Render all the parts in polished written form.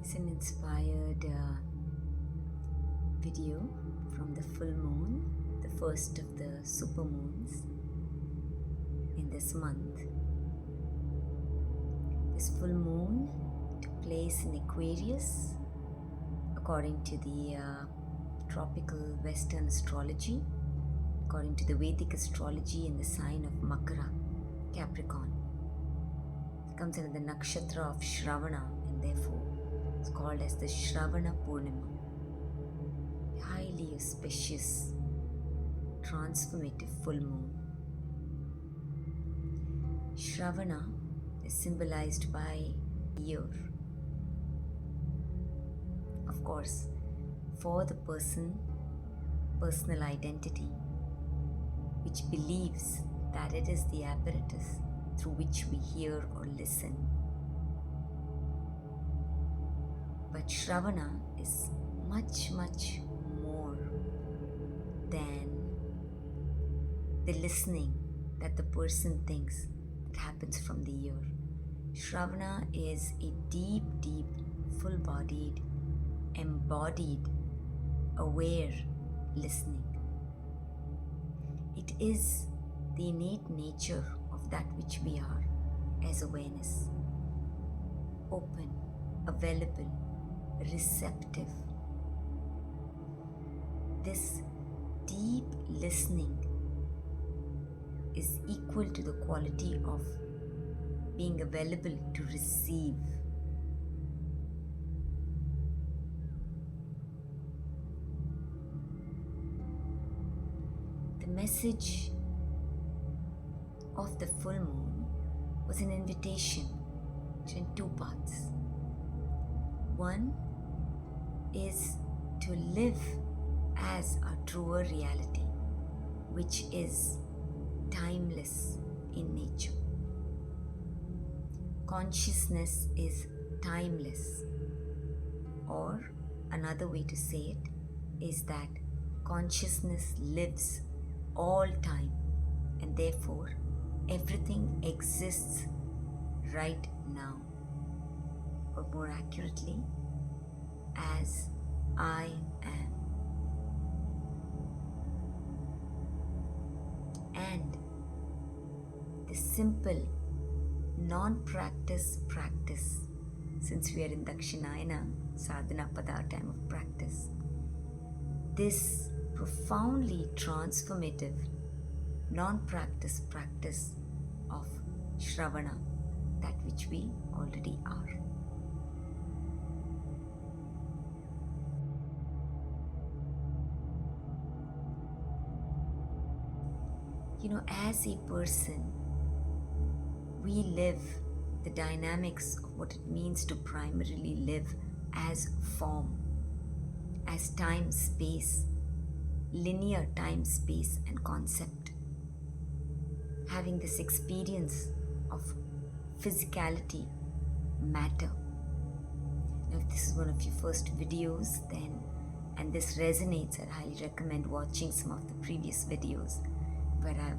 It's an inspired video from the full moon, the first of the super moons in this month. This full moon took place in Aquarius according to the tropical Western astrology, according to the Vedic astrology in the sign of Makara, Capricorn. It comes under the nakshatra of Shravana, and therefore it's called as the Shravana Purnima. Highly auspicious, transformative full moon. Shravana is symbolized by ear. Of course, for the personal identity, which believes that it is the apparatus through which we hear or listen. But Shravana is much, much more than the listening that the person thinks that happens from the ear. Shravana is a deep, deep, full-bodied, embodied, aware listening. It is the innate nature of that which we are as awareness. Open, available, receptive. This deep listening is equal to the quality of being available to receive. The message of the full moon was an invitation in two parts. One is to live as our truer reality, which is timeless in nature. Consciousness is timeless, or another way to say it is that consciousness lives all time, and therefore everything exists right now, or more accurately, as I am. And the simple non-practice practice, since we are in Dakshinayana sadhana pada, time of practice, this profoundly transformative non-practice practice of Shravana, that which we already are. As a person, we live the dynamics of what it means to primarily live as form, as time, space, linear time, space, and concept. Having this experience of physicality, matter. Now, if this is one of your first videos, and this resonates, I'd highly recommend watching some of the previous videos where I've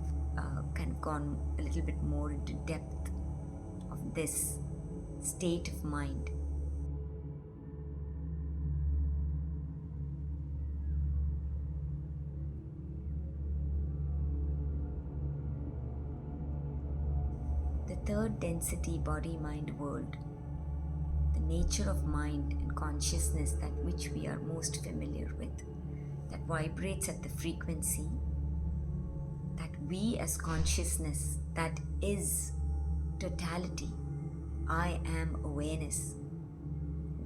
kind of gone a little bit more into depth of this state of mind. The third density body-mind world, the nature of mind and consciousness, that which we are most familiar with, that vibrates at the frequency that we as consciousness, that is totality, I am awareness,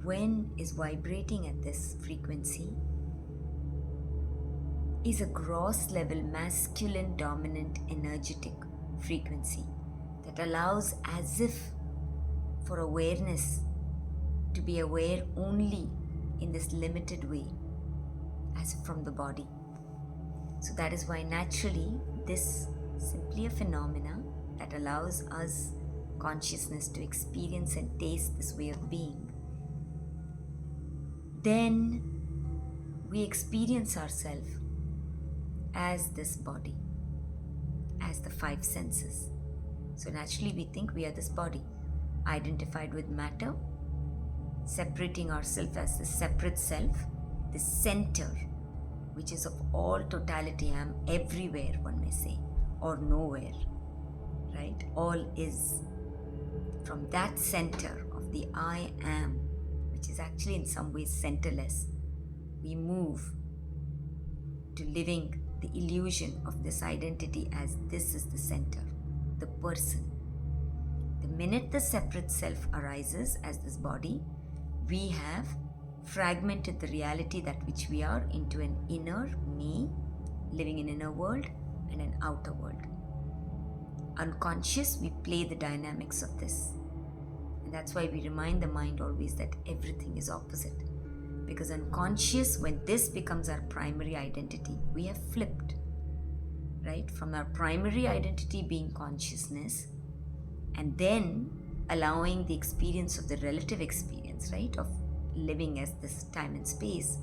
when is vibrating at this frequency, is a gross level masculine dominant energetic frequency that allows as if for awareness to be aware only in this limited way, as from the body. So that is why naturally this simply a phenomena that allows us consciousness to experience and taste this way of being. Then we experience ourselves as this body, as the five senses. So naturally we think we are this body, identified with matter, separating ourselves as the separate self, the center, which is of all totality. I am everywhere, one may say, or nowhere, right? All is. From that center of the I am, which is actually in some ways centerless, we move to living the illusion of this identity as this is the center, the person. The minute the separate self arises as this body, we have fragmented the reality that which we are into an inner me, living in inner world, and an outer world. Unconscious, we play the dynamics of this. And that's why we remind the mind always that everything is opposite. Because unconscious, when this becomes our primary identity, we have flipped, right? From our primary identity being consciousness, and then allowing the experience of the relative experience, right? Of living as this time and space,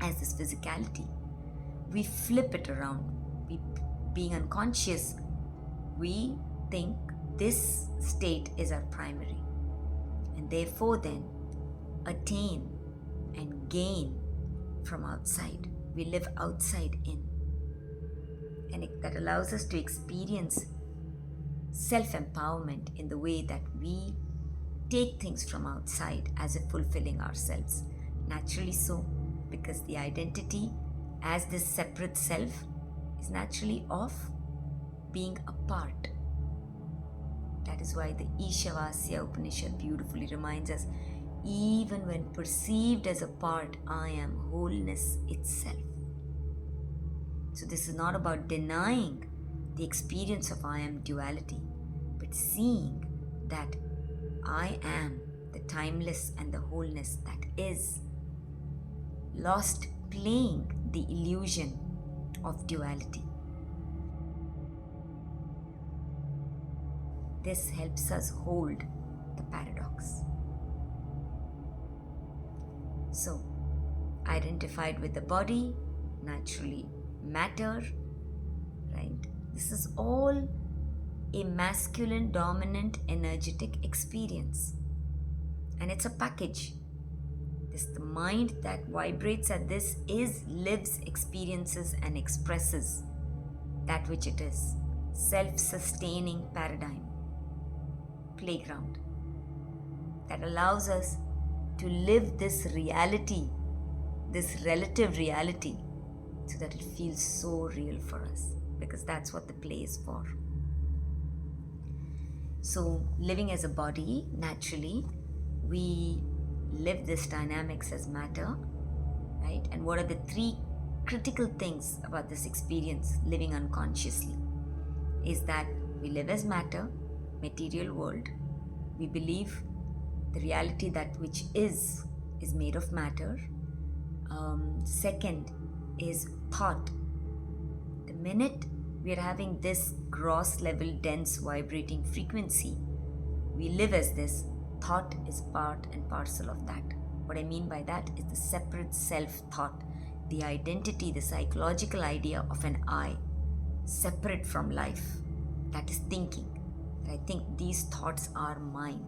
as this physicality. We flip it around. Being unconscious, we think this state is our primary. And therefore then attain and gain from outside. We live outside in. And that allows us to experience self-empowerment in the way that we take things from outside as if fulfilling ourselves. Naturally so, because the identity as this separate self is naturally of being apart. That is why the Ishavasya Upanishad beautifully reminds us, even when perceived as a part, I am wholeness itself. So this is not about denying the experience of I am duality, but seeing that I am the timeless and the wholeness that is, lost playing the illusion of duality. This helps us hold the paradox. So, identified with the body, naturally matter, right? This is all a masculine dominant energetic experience. And it's a package. The mind that vibrates at this lives, experiences, and expresses that which it is. Self-sustaining paradigm, playground that allows us to live this reality, this relative reality, so that it feels so real for us, because that's what the play is for. So, living as a body, naturally, we live this dynamics as matter, right? And what are the three critical things about this experience, living unconsciously? Is that we live as matter, material world. We believe the reality that which is made of matter. Second is thought. The minute we are having this gross level, dense, vibrating frequency, we live as this. Thought is part and parcel of that. What I mean by that is the separate self-thought, the identity, the psychological idea of an I, separate from life, that is thinking. That I think these thoughts are mine.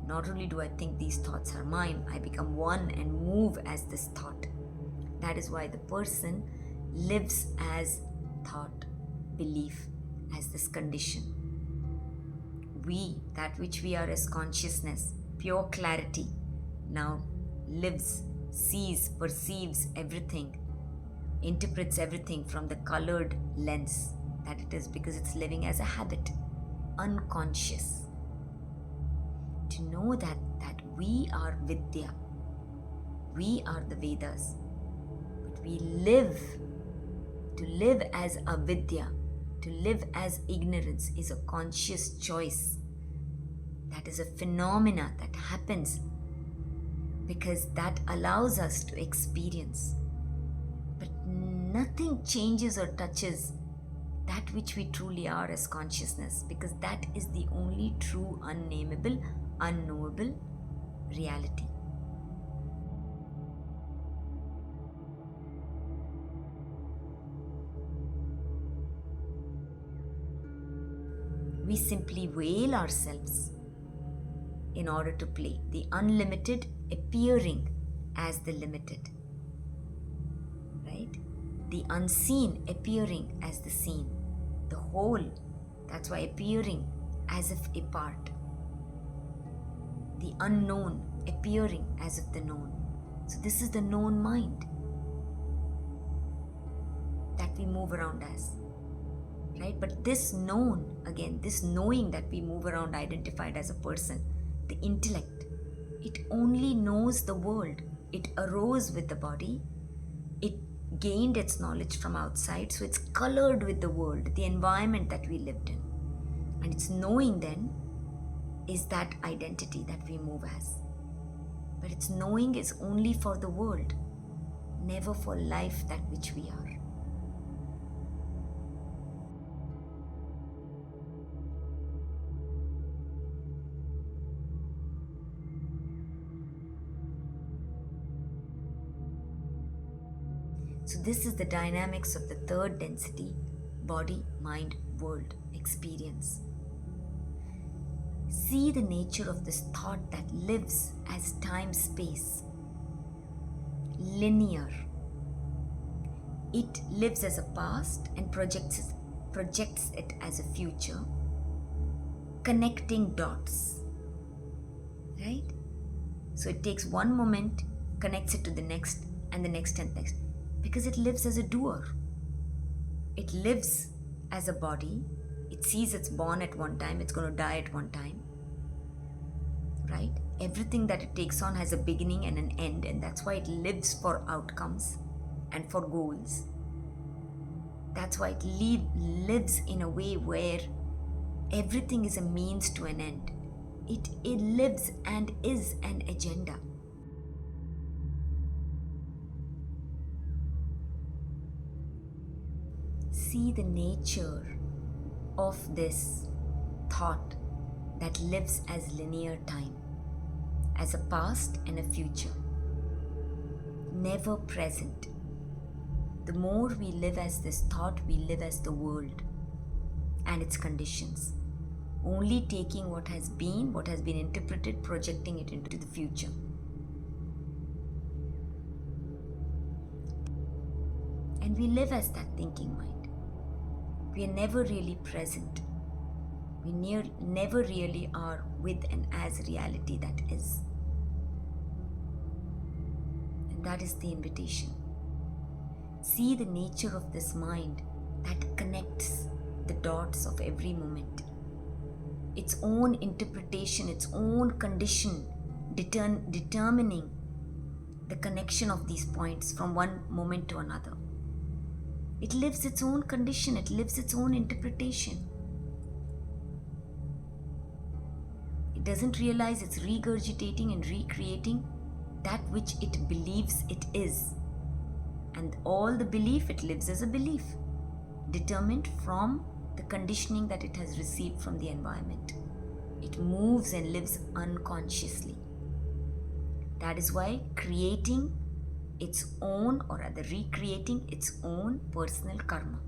Not only do I think these thoughts are mine, I become one and move as this thought. That is why the person lives as thought, belief, as this condition. We, that which we are as consciousness, pure clarity, now lives, sees, perceives everything, interprets everything from the colored lens that it is, because it's living as a habit, unconscious. To know that we are Vidya, we are the Vedas, but we live, to live as avidya, to live as ignorance is a conscious choice. That is a phenomena that happens because that allows us to experience. But nothing changes or touches that which we truly are as consciousness, because that is the only true, unnameable, unknowable reality. We simply veil ourselves in order to play the unlimited appearing as the limited, right? The unseen appearing as the seen, the whole, that's why appearing as if a part, the unknown appearing as if the known. So this is the known mind that we move around as, right? But this known, again, this knowing that we move around identified as a person, the intellect, it only knows the world. It arose with the body, it gained its knowledge from outside, so it's colored with the world, the environment that we lived in. And its knowing then is that identity that we move as. But its knowing is only for the world, never for life, that which we are. So this is the dynamics of the third density, body, mind, world, experience. See the nature of this thought that lives as time-space, linear. It lives as a past and projects it as a future, connecting dots, right? So it takes one moment, connects it to the next, and the next and next, because it lives as a doer. It lives as a body. It sees it's born at one time, it's going to die at one time, right? Everything that it takes on has a beginning and an end, and that's why it lives for outcomes and for goals. That's why it lives in a way where everything is a means to an end. It lives and is an agenda. See the nature of this thought that lives as linear time, as a past and a future, never present. The more we live as this thought, we live as the world and its conditions, only taking what has been interpreted, projecting it into the future. And we live as that thinking mind. We are never really present. We never really are with and as reality that is. And that is the invitation. See the nature of this mind that connects the dots of every moment. Its own interpretation, its own condition, determining the connection of these points from one moment to another. It lives its own condition, it lives its own interpretation. It doesn't realize it's regurgitating and recreating that which it believes it is. And all the belief, it lives as a belief, determined from the conditioning that it has received from the environment. It moves and lives unconsciously. That is why creating its own, or rather recreating its own personal karma.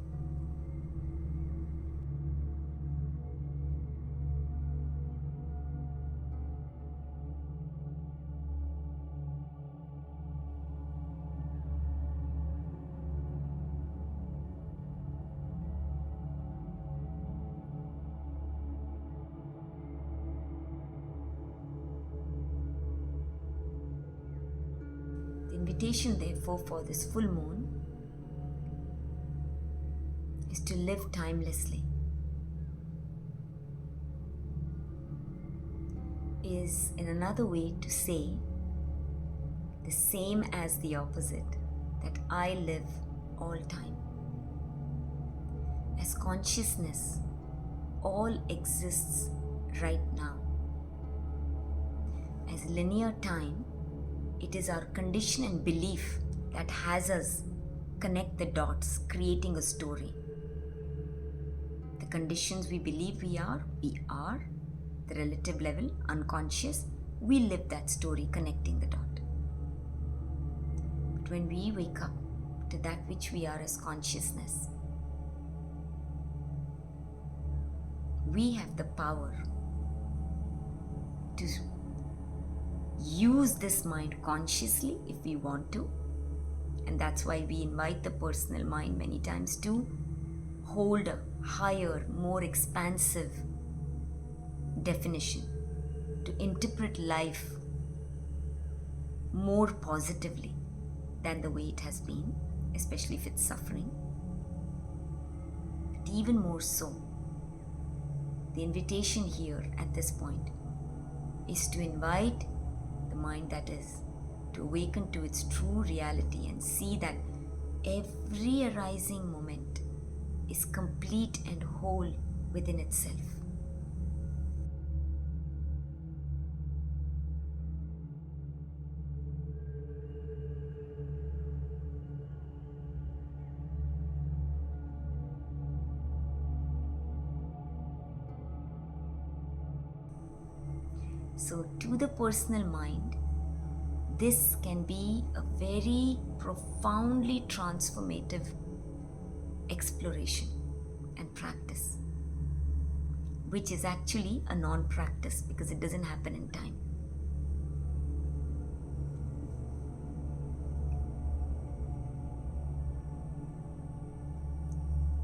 The invitation, therefore, for this full moon is to live timelessly, is in another way to say the same as the opposite, that I live all time. As consciousness, all exists right now. As linear time, it is our condition and belief that has us connect the dots, creating a story. The conditions we believe we are, the relative level, unconscious, we live that story, connecting the dot. But when we wake up to that which we are as consciousness, we have the power to use this mind consciously if we want to. And that's why we invite the personal mind many times to hold a higher, more expansive definition, to interpret life more positively than the way it has been, especially if it's suffering. But even more so, the invitation here at this point is to invite the mind, that is, to awaken to its true reality and see that every arising moment is complete and whole within itself. So, to the personal mind, this can be a very profoundly transformative exploration and practice, which is actually a non-practice because it doesn't happen in time.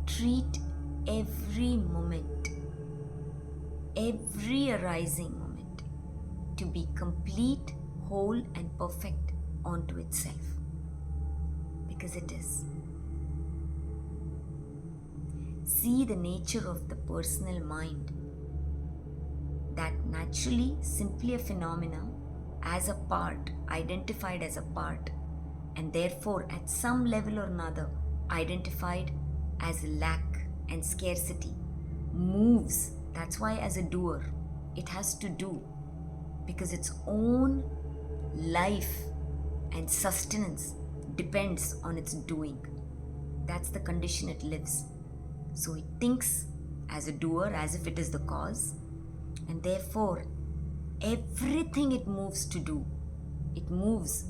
Treat every moment, every arising moment to be complete, whole and perfect onto itself, because it is. See the nature of the personal mind, that naturally simply a phenomena as a part, identified as a part, and therefore at some level or another identified as lack and scarcity, moves. That's why as a doer it has to do, because its own life and sustenance depends on its doing. That's the condition it lives. So it thinks as a doer as if it is the cause, and therefore everything it moves to do, it moves.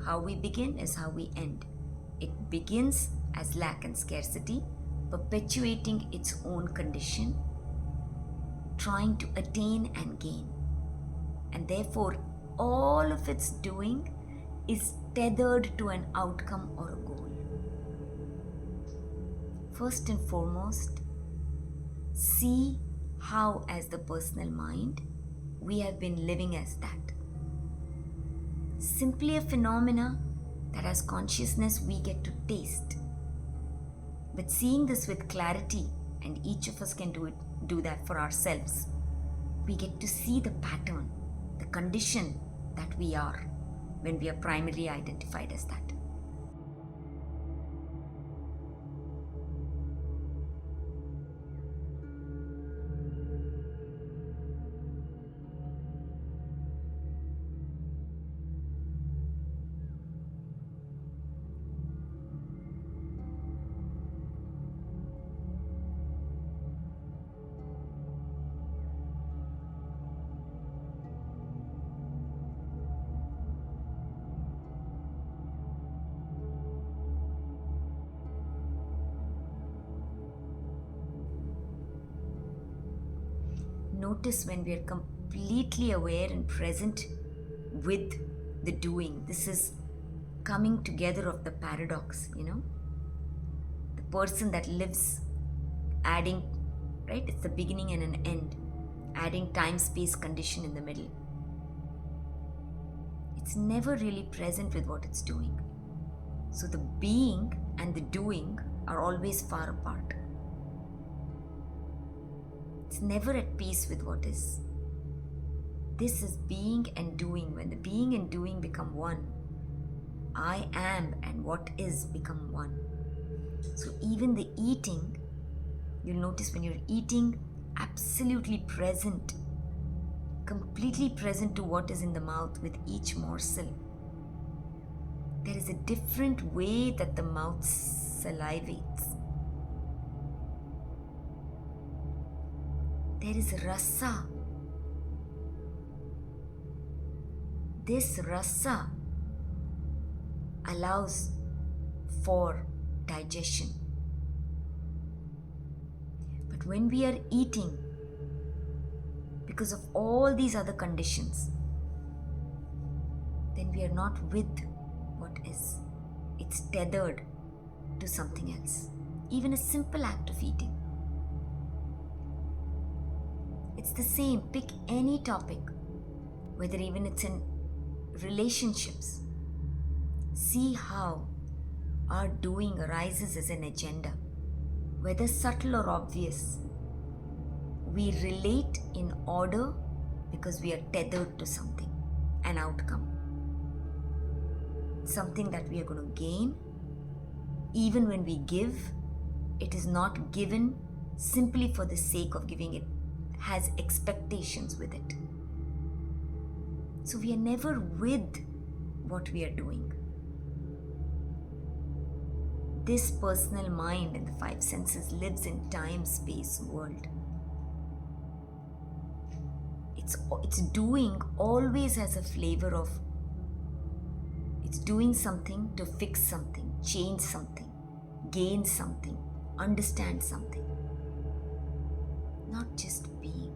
How we begin is how we end. It begins as lack and scarcity, perpetuating its own condition, trying to attain and gain. And therefore all of its doing is tethered to an outcome or a goal. First and foremost, see how as the personal mind we have been living as that. Simply a phenomena that as consciousness we get to taste. But seeing this with clarity, and each of us can do that for ourselves, we get to see the pattern, the condition that we are when we are primarily identified as that. Notice when we are completely aware and present with the doing. This is coming together of the paradox, the person that lives adding, right? It's the beginning and an end, adding time space condition in the middle. It's never really present with what it's doing. So the being and the doing are always far apart. It's never at peace with what is. This is being and doing. When the being and doing become one, I am and what is become one. So even the eating, you'll notice when you're eating, absolutely present, completely present to what is in the mouth with each morsel. There is a different way that the mouth salivates. There is rasa. This rasa allows for digestion. But when we are eating, because of all these other conditions, then we are not with what is. It's tethered to something else. Even a simple act of eating. It's the same. Pick any topic, whether even it's in relationships. See how our doing arises as an agenda, whether subtle or obvious. We relate in order because we are tethered to something, an outcome, something that we are going to gain. Even when we give, it is not given simply for the sake of giving. It has expectations with it. So we are never with what we are doing. This personal mind and the five senses lives in time, space, world. It's doing always has a flavor of it's doing something to fix something, change something, gain something, understand something. Not just being.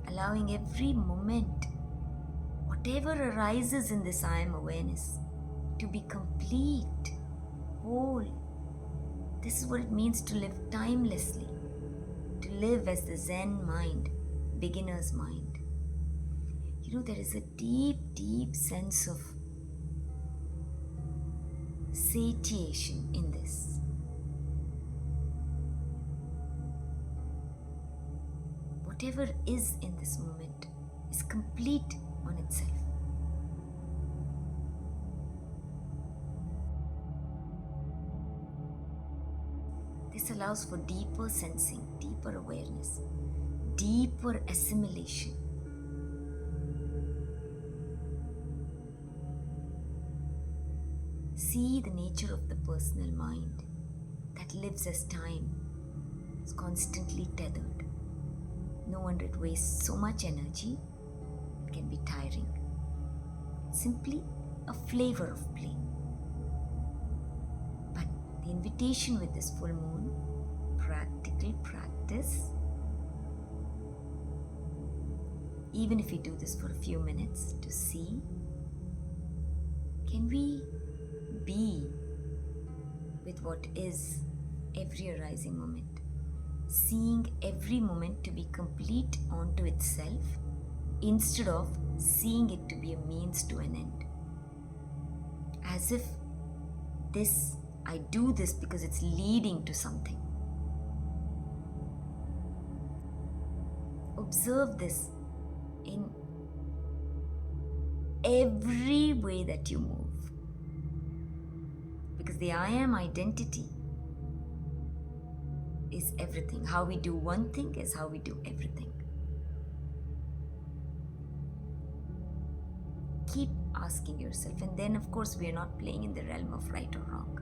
Allowing every moment, whatever arises in this I am awareness, to be complete, whole. This is what it means to live timelessly, to live as the Zen mind, beginner's mind. There is a deep, deep sense of satiation in this. Whatever is in this moment is complete on itself. This allows for deeper sensing, deeper awareness, deeper assimilation. See the nature of the personal mind that lives as time, is constantly tethered. No wonder it wastes so much energy. It can be tiring. Simply a flavor of play. But the invitation with this full moon, practical practice, even if we do this for a few minutes to see, can we be with what is every arising moment? Seeing every moment to be complete onto itself instead of seeing it to be a means to an end. As if I do this because it's leading to something. Observe this in every way that you move. Because the I am identity is everything. How we do one thing is how we do everything. Keep asking yourself, and then of course we are not playing in the realm of right or wrong.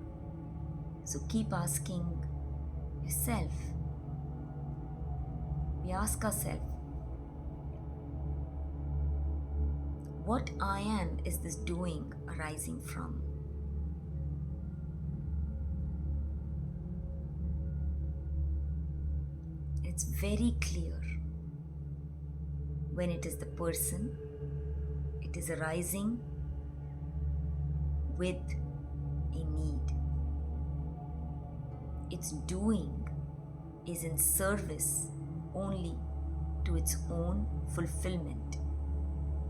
So keep asking yourself. We ask ourselves, what I am is this doing arising from? It's very clear when it is the person, it is arising with a need. Its doing is in service only to its own fulfillment,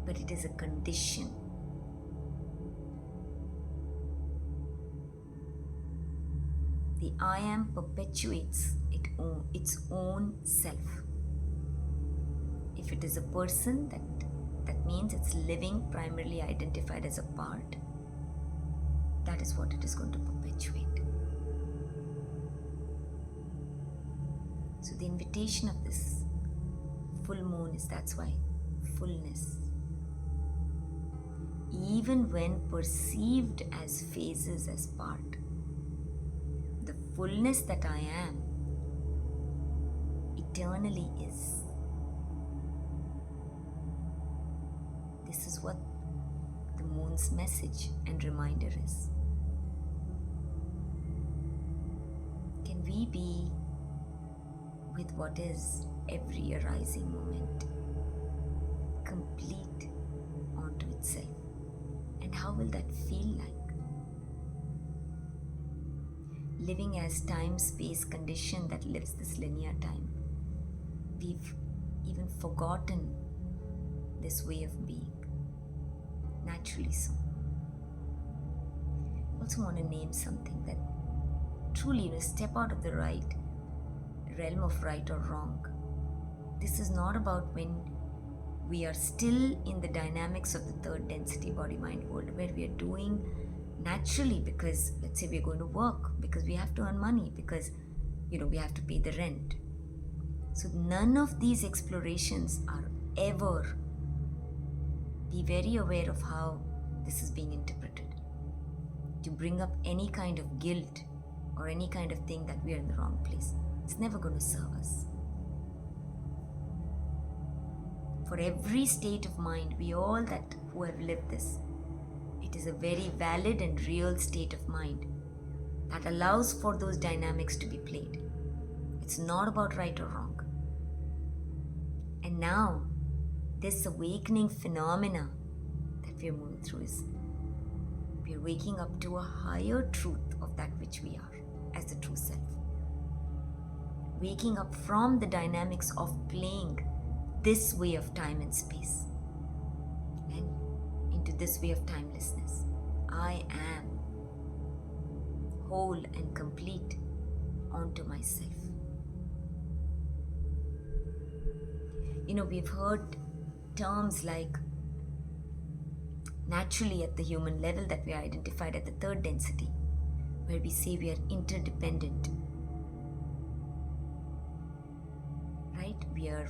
but it is a condition. The I am perpetuates its own self. If it is a person, that means it's living primarily identified as a part. That is what it is going to perpetuate. So the invitation of this full moon is, that's why, fullness. Even when perceived as phases, as part, the fullness that I am eternally is. what the moon's message and reminder is. Can we be with what is every arising moment, complete onto itself? And how will that feel like? Living as time-space condition that lives this linear time, we've even forgotten this way of being, naturally so. I also want to name something that truly, step out of the realm of right or wrong. This is not about when we are still in the dynamics of the third density body-mind world, where we are doing naturally because, let's say, we're going to work, because we have to earn money, because we have to pay the rent. So none of these explorations are ever, be very aware of how this is being interpreted, to bring up any kind of guilt or any kind of thing that we are in the wrong place. It's never going to serve us. For every state of mind, we all that who have lived this, it is a very valid and real state of mind that allows for those dynamics to be played. It's not about right or wrong. And now, this awakening phenomena that we are moving through is, we are waking up to a higher truth of that which we are as the true self. Waking up from the dynamics of playing this way of time and space and into this way of timelessness. I am whole and complete onto myself. We've heard terms like, naturally at the human level, that we are identified at the third density, where we say we are interdependent. Right? We are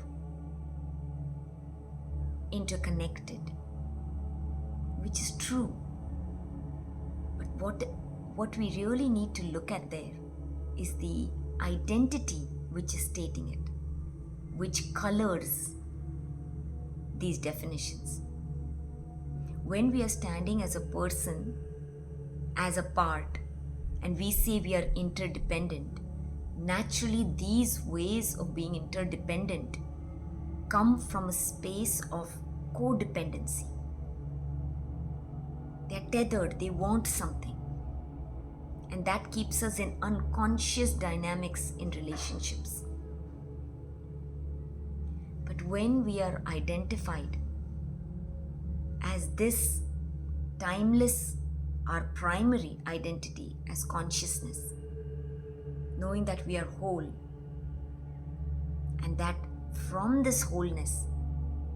interconnected, which is true. But what we really need to look at there is the identity which is stating it, which colors these definitions. When we are standing as a person, as a part, and we say we are interdependent, naturally these ways of being interdependent come from a space of codependency. They are tethered, they want something. And that keeps us in unconscious dynamics in relationships. But when we are identified as this timeless, our primary identity as consciousness, knowing that we are whole, and that from this wholeness,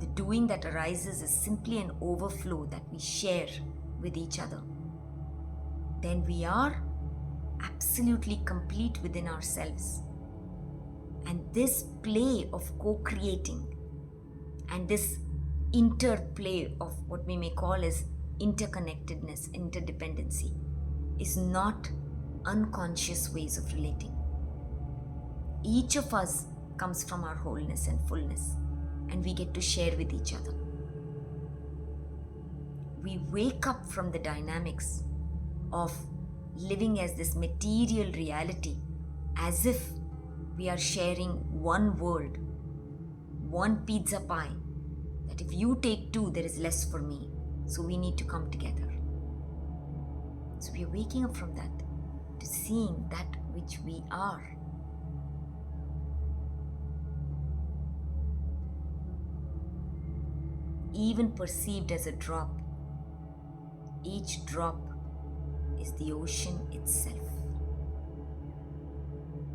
the doing that arises is simply an overflow that we share with each other, then we are absolutely complete within ourselves. And this play of co-creating and this interplay of what we may call as interconnectedness, interdependency, is not unconscious ways of relating. Each of us comes from our wholeness and fullness, and we get to share with each other. We wake up from the dynamics of living as this material reality, as if we are sharing one world, one pizza pie, that if you take two, there is less for me. So we need to come together. So we are waking up from that to seeing that which we are. Even perceived as a drop, each drop is the ocean itself.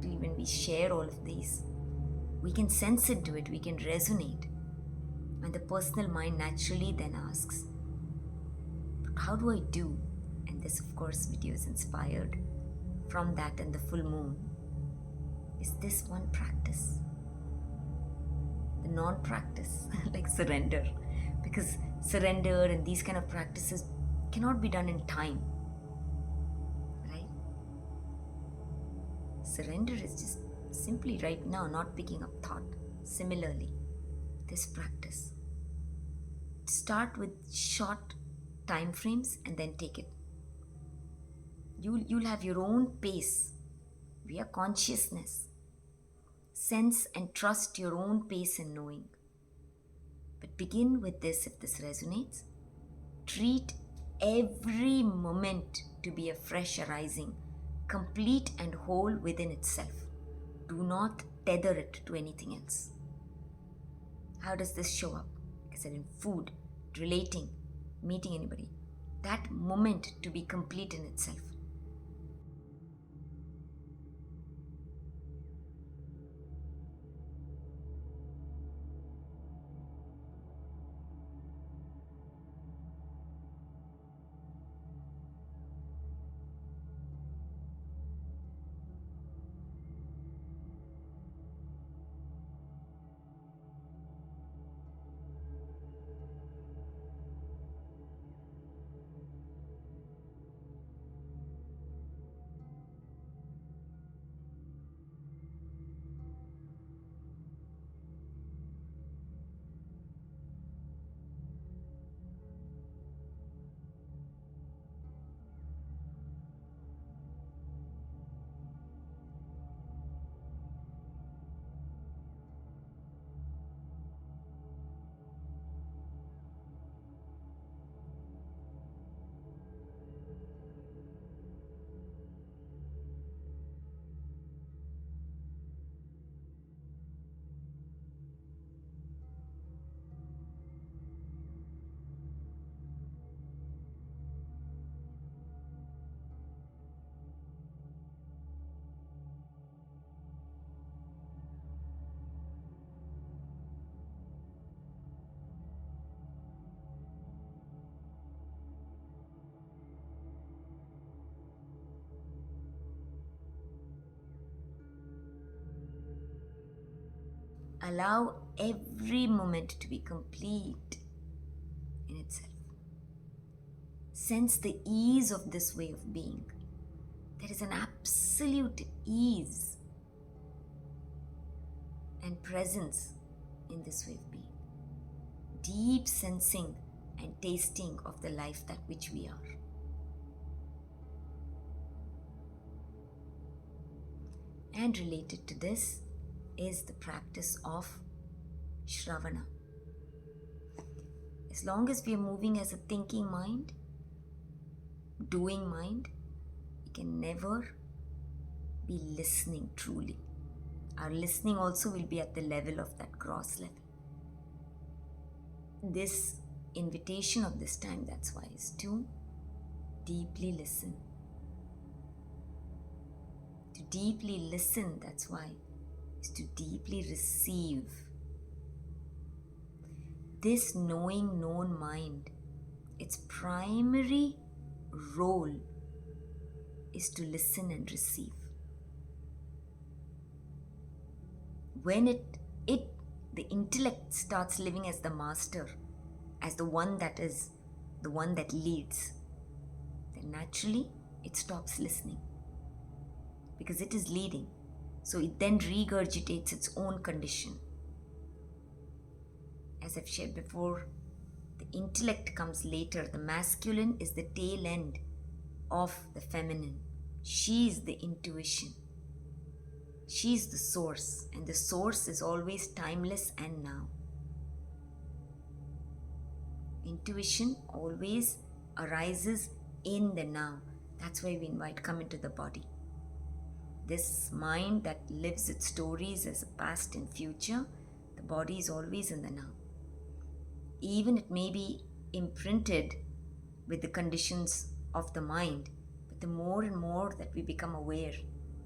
When we share all of these, we can sense into it, we can resonate. And the personal mind naturally then asks, but how do I do? And this, of course, video is inspired from that and the full moon. Is this one practice? The non-practice, like surrender. Because surrender and these kind of practices cannot be done in time. Right? Surrender is just simply right now, not picking up thought. Similarly, this practice, Start with short time frames and then take it. You'll have your own pace. We are consciousness. Sense and trust your own pace in knowing. But begin with this if this resonates. Treat every moment to be a fresh arising, complete and whole within itself. Do not tether it to anything else. How does this show up? Like I said, in food, relating, meeting anybody. That moment to be complete in itself. Allow every moment to be complete in itself. Sense the ease of this way of being. There is an absolute ease and presence in this way of being. Deep sensing and tasting of the life that which we are. And related to this is the practice of Shravana. As long as we are moving as a thinking mind, doing mind, we can never be listening truly. Our listening also will be at the level of that gross level. This invitation of this time, that's why, is to deeply listen. To deeply listen, that's why, is to deeply receive. This knowing, known mind, its primary role is to listen and receive. When the intellect starts living as the master, as the one that is, the one that leads, then naturally it stops listening because it is leading. So it then regurgitates its own condition. As I've shared before, the intellect comes later. The masculine is the tail end of the feminine. She is the intuition. She is the source, and the source is always timeless and now. Intuition always arises in the now. That's why we invite come into the body. This mind that lives its stories as a past and future, the body is always in the now. Even it may be imprinted with the conditions of the mind, but the more and more that we become aware,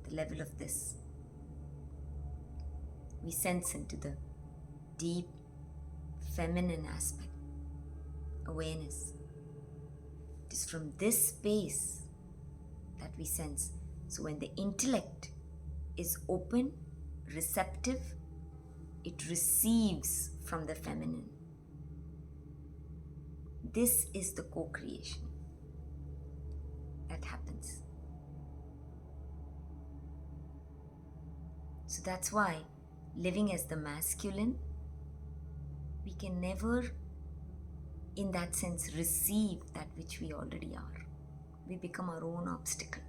the level of this, we sense into the deep feminine aspect, awareness. It is from this space that we sense. So when the intellect is open, receptive, it receives from the feminine. This is the co-creation that happens. So that's why living as the masculine, we can never in that sense, receive that which we already are. We become our own obstacle.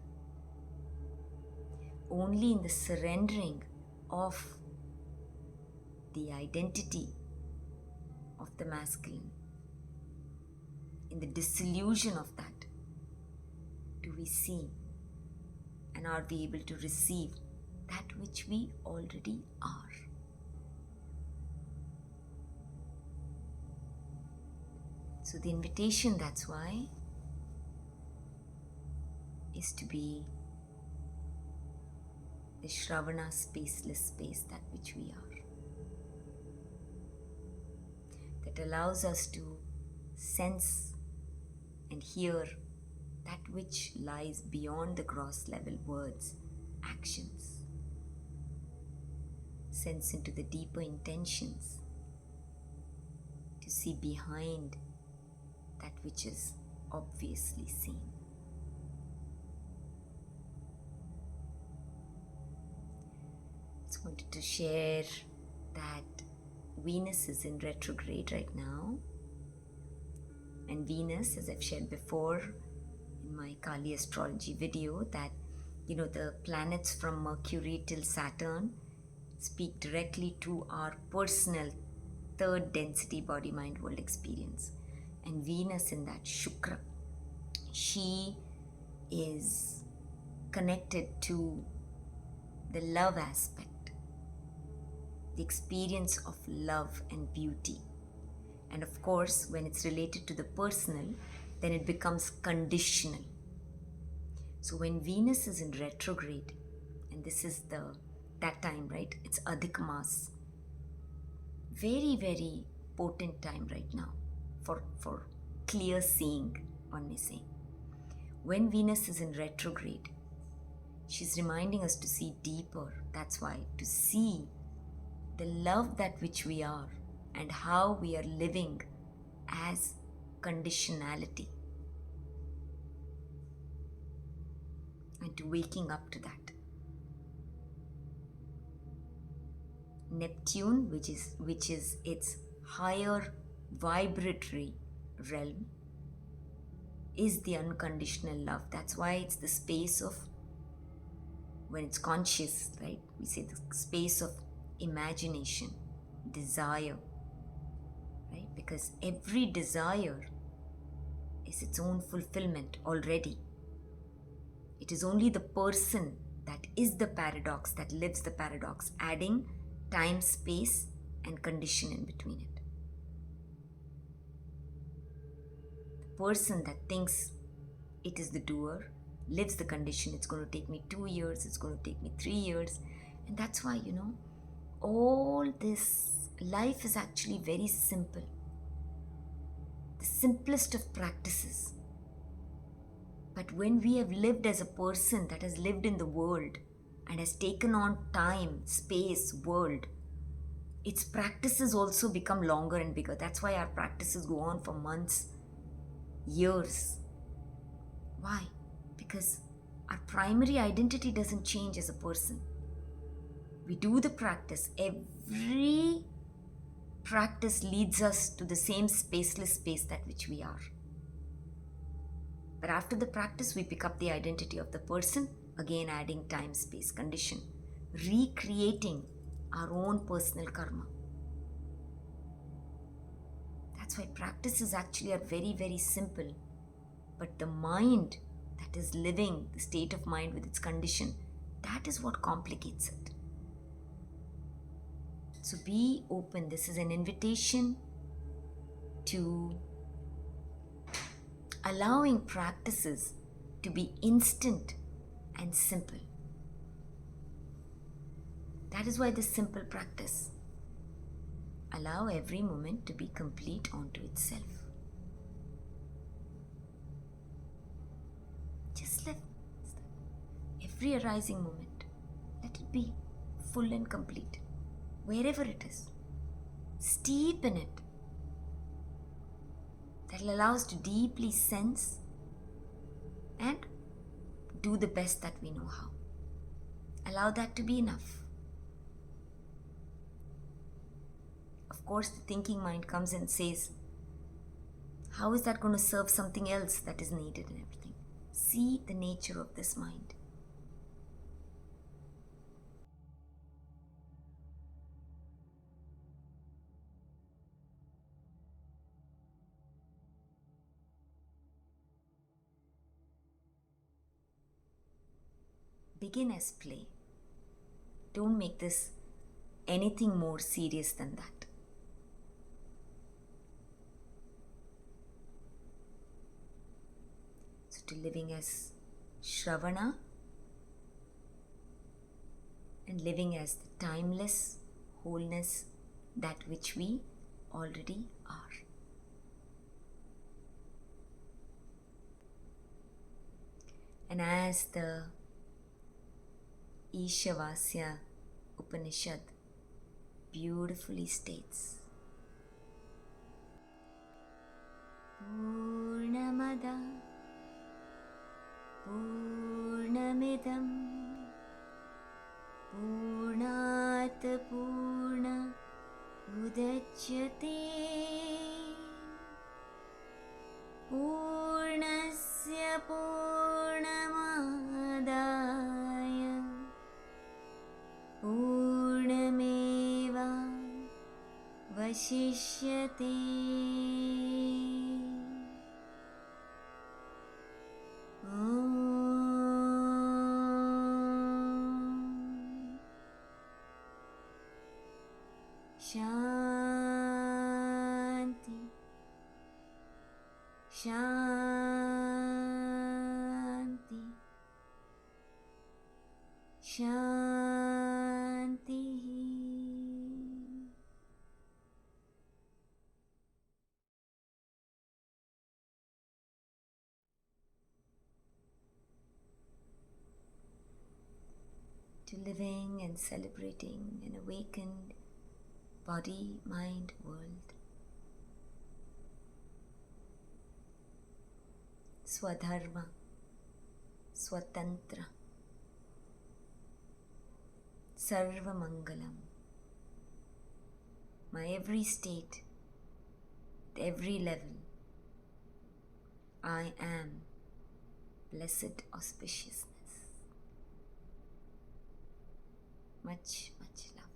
Only in the surrendering of the identity of the masculine, in the disillusion of that, do we see and are we able to receive that which we already are. So the invitation, that's why, is to be the Shravana spaceless space, that which we are. That allows us to sense and hear that which lies beyond the gross level words, actions. Sense into the deeper intentions, to see behind that which is obviously seen. Just wanted to share that Venus is in retrograde right now. And Venus, as I've shared before in my Kali astrology video, that the planets from Mercury till Saturn speak directly to our personal third density body mind world experience. And Venus in that, Shukra, she is connected to the love aspect, the experience of love and beauty. And of course, when it's related to the personal, then it becomes conditional. So when Venus is in retrograde, and this is that time, right? It's Adhik Mas. Very, very potent time right now for clear seeing, one may say. When Venus is in retrograde, she's reminding us to see deeper. That's why, to see the love that which we are and how we are living as conditionality, and to waking up to that. Neptune, which is its higher vibratory realm, is the unconditional love. That's why it's the space of, when it's conscious, right? We say the space of imagination, desire, right? Because every desire is its own fulfillment already. It is only the person that is the paradox, that lives the paradox, adding time, space, and condition in between it. The person that thinks it is the doer lives the condition. It's going to take me 2 years, it's going to take me 3 years. And that's why, all this life is actually very simple. The simplest of practices. But when we have lived as a person that has lived in the world and has taken on time, space, world, its practices also become longer and bigger. That's why our practices go on for months, years. Why? Because our primary identity doesn't change as a person. We do the practice. Every practice leads us to the same spaceless space that which we are. But after the practice, we pick up the identity of the person, again adding time, space, condition, recreating our own personal karma. That's why practices actually are very, very simple. But the mind that is living, the state of mind with its condition, that is what complicates it. So be open. This is an invitation to allowing practices to be instant and simple. That is why this simple practice. Allow every moment to be complete unto itself. Just let every arising moment, let it be full and complete. Wherever it is, steep in it. That will allow us to deeply sense and do the best that we know how. Allow that to be enough. Of course, the thinking mind comes and says, How is that going to serve something else that is needed in everything? See the nature of this mind. Begin as play. Don't make this anything more serious than that. So, to living as Shravana and living as the timeless wholeness, that which we already are. And as the Ishavasya Upanishad beautifully states, Purnamada Purnamidam Purnat Purna Udachyate Purnasya Purnamadaya Purnameva Vashishyate. Shanti, Shanti, Shanti. To living and celebrating an awakened body, mind, world. Swadharma, Swatantra, Sarva Mangalam. My every state, at every level, I am blessed auspiciousness. Much, much love.